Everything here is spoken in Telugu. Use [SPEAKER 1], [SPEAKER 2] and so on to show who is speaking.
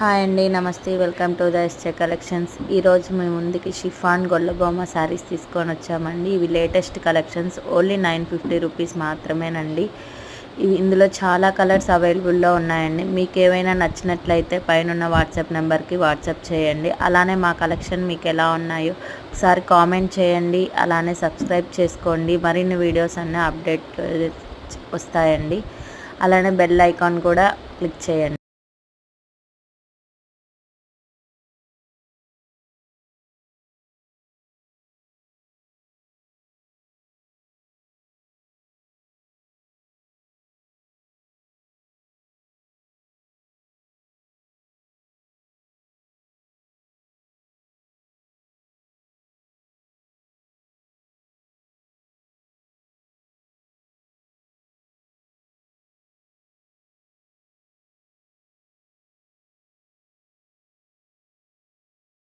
[SPEAKER 1] హాయ్ అండి, నమస్తే. Welcome to the SJ collections. ఈరోజు మీ ముందుకి షిఫాన్ గొల్లబొమ్మ శారీస్ తీసుకొని వచ్చామండి. ఇవి లేటెస్ట్ కలెక్షన్స్. ఓన్లీ 950 రూపీస్ మాత్రమేనండి. ఇందులో చాలా కలర్స్ అవైలబుల్లో ఉన్నాయండి. మీకు ఏవైనా నచ్చినట్లయితే పైన వాట్సాప్ నెంబర్కి వాట్సాప్ చేయండి. అలానే మా కలెక్షన్ మీకు ఎలా ఉన్నాయో ఒకసారి కామెంట్ చేయండి. అలానే సబ్స్క్రైబ్ చేసుకోండి. మరిన్ని వీడియోస్ అన్నీ అప్డేట్ వస్తాయండి. అలానే బెల్ ఐకాన్ కూడా క్లిక్ చేయండి.